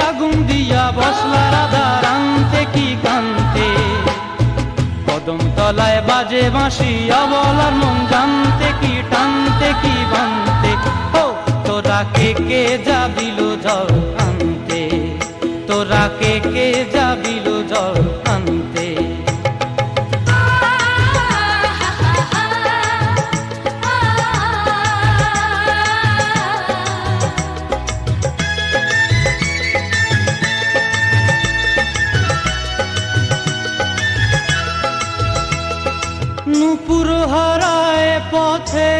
আগুন দিয়া বসলা রাধা রান্তে কি কান্তে কদম তলায় বাজে বাঁশি অবলার মন জানতে কি টানতে কি বানতে ও তোরা কে যাবিল জল আনতে তোরা কে যাবিল জল আনতে নূপুর হারায় পথে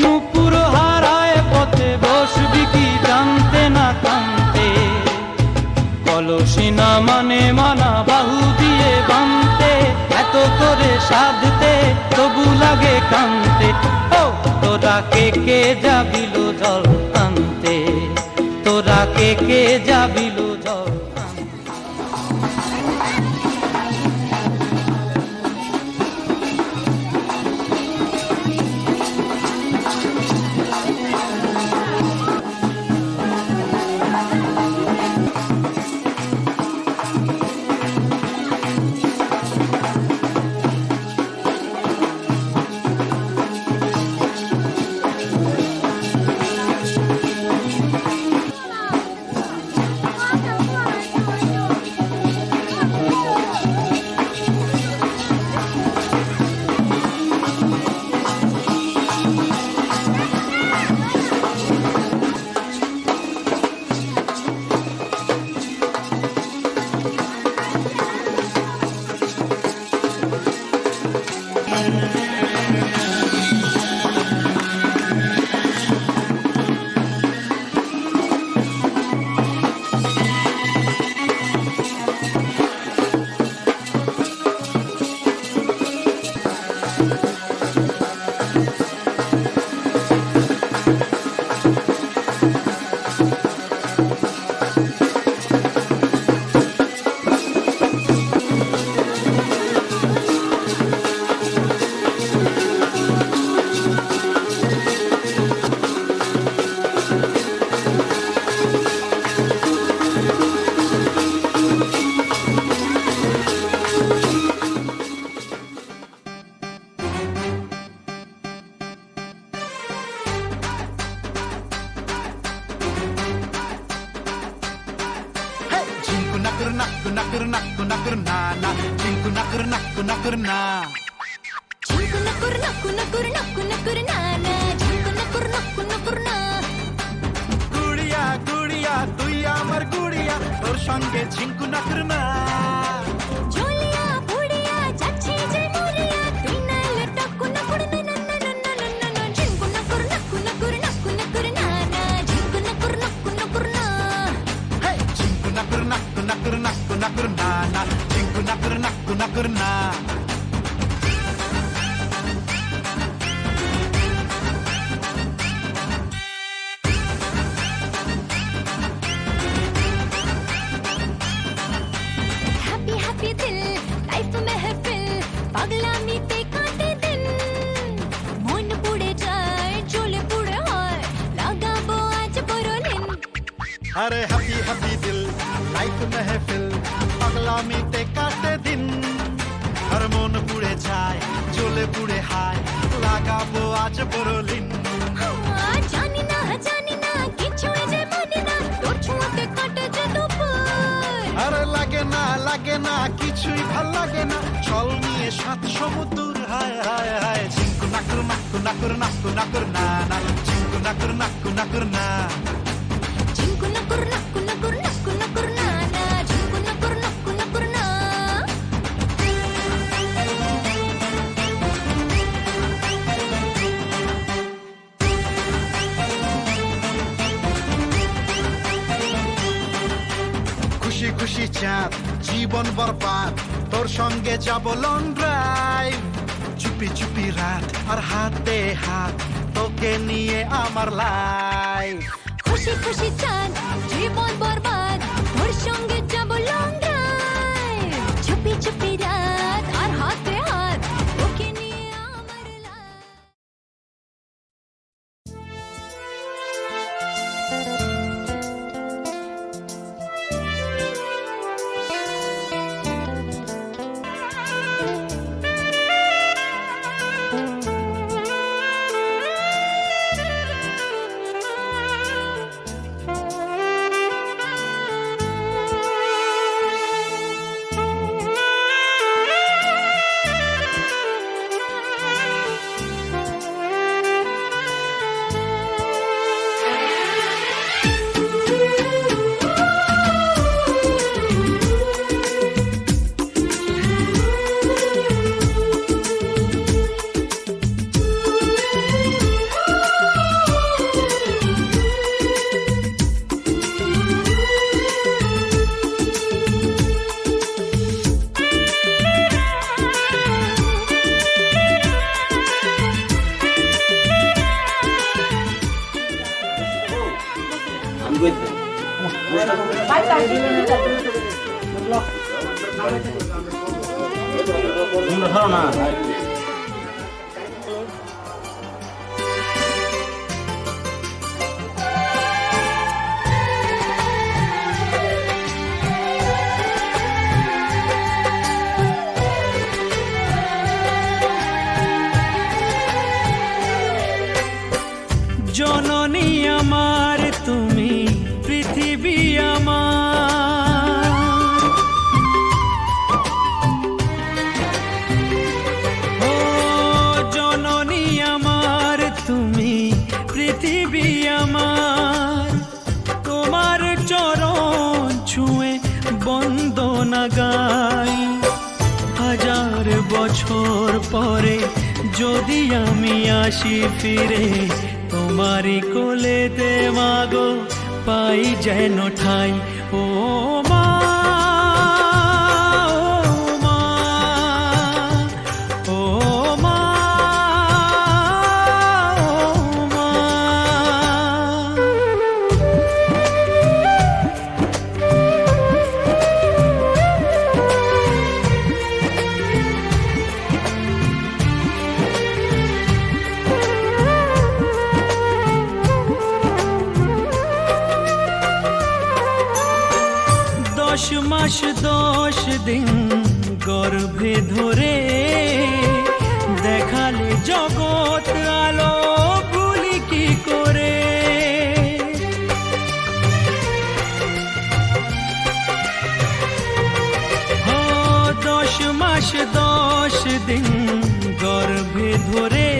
নূপুর হারায় পথে বসবি কি জানতে না কানতে কলসি না মানে মানা বাহু দিয়ে বানতে এত করে সাধতে তবু লাগে কানতে ও তোরা কে যাবিল জল আনতে তোরা কে যাবিল জল গুড়িয়া গুড়িয়া তুই আমার গুড়িয়া তোর সঙ্গে ঝিঙ্কু না করনা জলিয়া বুড়িয়া যাচ্ছি যে মরিয়া তুই নালে টাকু না করনা না না না না না না ঝিঙ্কু না করনা কুনা করনা না ঝিঙ্কু না করনা না ঝিঙ্কু না করনা না ঝিঙ্কু না করনা अरे हैप्पी हैप्पी दिल लाइफ महफिल पगलामी ते काटे दिन हर मन पुड़े जाए चले पुड़े हाय लागाबो आज बरलिन জানি না কিছুই যে মনে না তোর ছোঁয়াতে কাটে যে দুপুর अरे লাগে না কিছুই ভাল লাগে না চল নিয়ে সাত সমুদ্র হায় হায় হায় ঝিঙ্কু না করনা না না ঝিঙ্কু না করনা না ঝিঙ্কু না করনা না ঝিঙ্কু না করনা খুশি খুশি চাঁদ জীবন বরবাদ তোর সঙ্গে যাব লং ড্রাইভ চুপি চুপি রাত আর হাতে হাত তোকে নিয়ে আমার লাইফ খুশি খুশি চাঁদ জীবন বরবাদ তোর সঙ্গে যাব লং ড্রাইভ চুপি চুপি রাত আর হাতে হাত তোকে নিয়ে আমার লাইফ তোমরা খাও না জননী আমার তুমি পৃথিবী আমার, ও জননী আমার তুমি পৃথিবী আমার, তোমার চরণ ছুঁয়ে বন্দনা গাই। হাজার বছর পরে যদি আমি আসি ফিরে, তোমারি কোলেতে মাগো পাই যেন ঠাই। ও মা, ও মা, ও মা, ও মা। দশ মাস 10 দিন গর্ভে ধরে দেখালে জগৎ আলো ভুলি কি করে। 10 মাস 10 দিন গর্ভে ধরে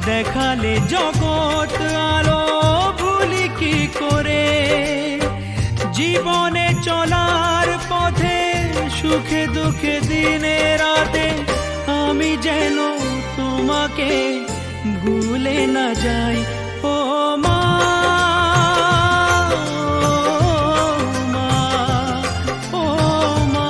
দেখালে জগৎ আলো ভুলি কি করে। জীবনে চলার পথে সুখে দুঃখে দিনে রাতে আমি যেন তোমাকে ভুলে না যাই। ও মা, ও মা, ও মা।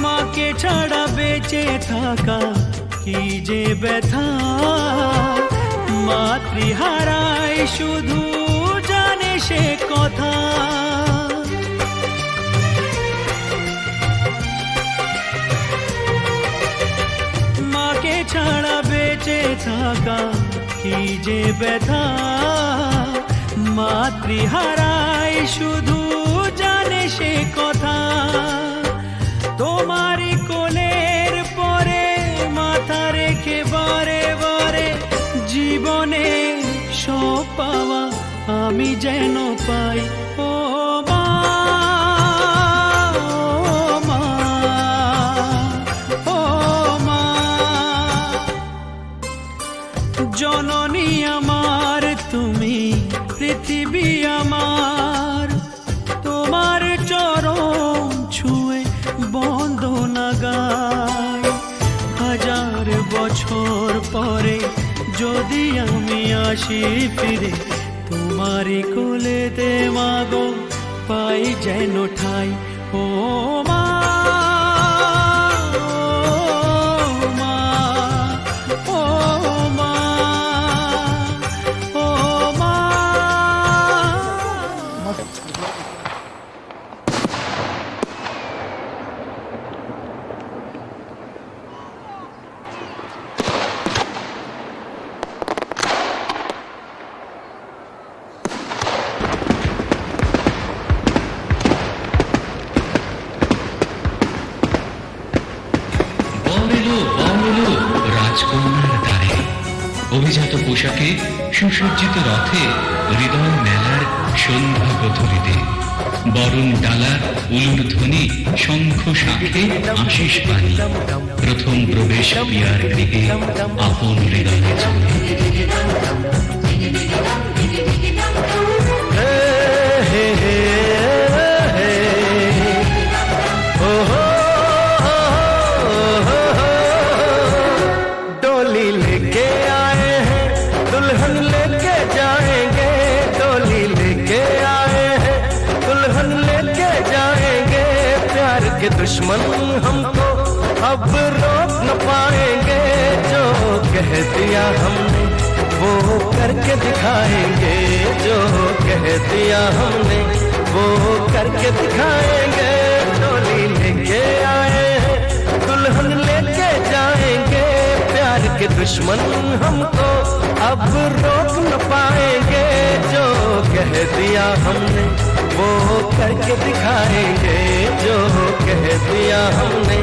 মাকে ছাড়া বেঁচে থাকা কি যে ব্যথা, মাতৃহারাই শুধু জানে সে কথা। মাকে ছাড়া বেঁচে থাকা কি যে ব্যথা, মাতৃহারাই শুধু জানে সে কথা। তোমারি কোলের পরে মাথা রেখে বারে বারে জীবনে সব পাওয়া আমি যেন পাই। ও মা, ও মা, ও মা। জননী আমার তুমি পৃথিবী আমার, তোমার চরণ ছুঁয়ে বন্দনা গাই। হাজার বছর পরে যদি আমি আসি ফিরে, তোমারি কোলেতে মাগো পাই যেন ঠাই। ও মা, ও মা, ও মা, ও মা। রাজকন্যার দ্বারে অভিজাত পোশাকে সুসজ্জিত রথে হৃদয় মেলার সন্ধ্যা গধূলিতে বরণ ডালার উলুর ধ্বনি শঙ্খ শাঁখে আশিস বাণী প্রথম প্রবেশ পিয়ার গৃহে আপন হৃদয়ে डोली लेके आए अब रोक न पाएंगे, जो कह दिया हमने वो करके दिखाएंगे, जो कह दिया हमने वो करके दिखाएंगे। डोली लेके आए हैं, दुल्हन लेके जाएंगे, प्यार के दुश्मन हमको अब रोक न पाएंगे, जो कह दिया हमने वो करके दिखाएंगे, जो कह दिया हमने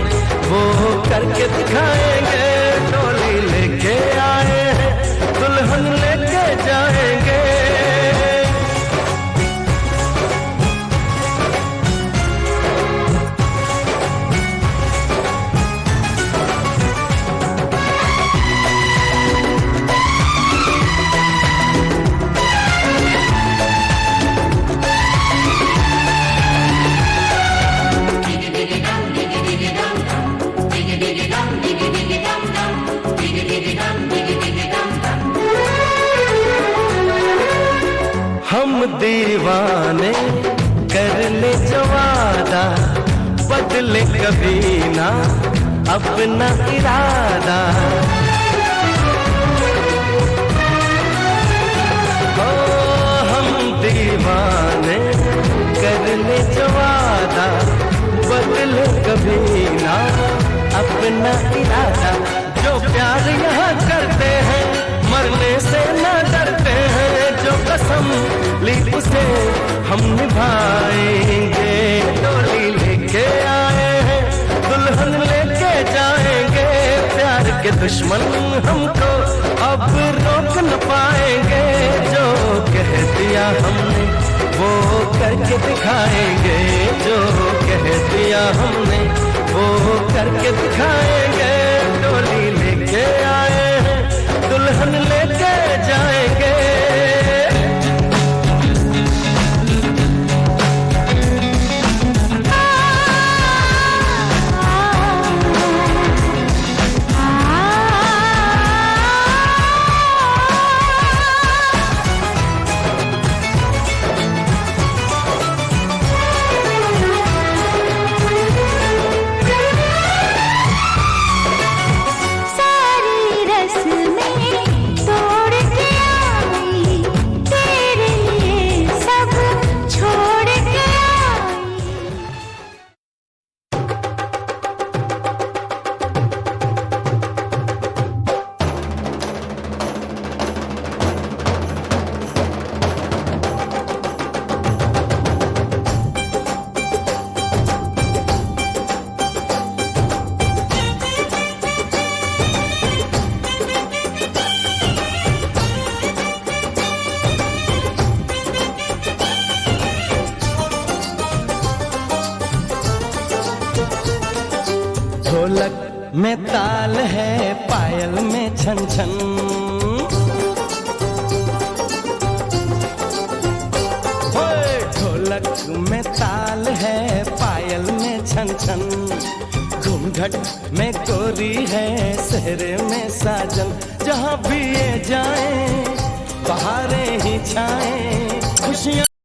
वो करके दिखाएंगे। डोली लेके आए हैं, दुल्हन लेके जाएंगे। हम दीवाने कर ले जो वादा, बदले कभी ना अपना इरादा। ओ हम दीवाने कर ले जो वादा, बदले कभी ना अपना इरादा। जो प्यार यहाँ करते हैं मरने से ना डरते हैं, जो कसम ली उसे हम निभाएंगे। डोली लेके आए हैं, दुल्हन लेके जाएंगे, प्यार के दुश्मन हमको अब रोक न पाएंगे, जो कह दिया हमने वो करके दिखाएंगे, जो कह दिया हमने वो करके दिखाएंगे। डोली लेके आए हैं, दुल्हन लेके जाएंगे। ढोलक में ताल है, पायल में छन छन, ढोलक में ताल है, पायल में छन छन, घूंघट में गोरी है, सेहरे में साजन। जहाँ भी ये जाए बहारें ही छाए, खुशियाँ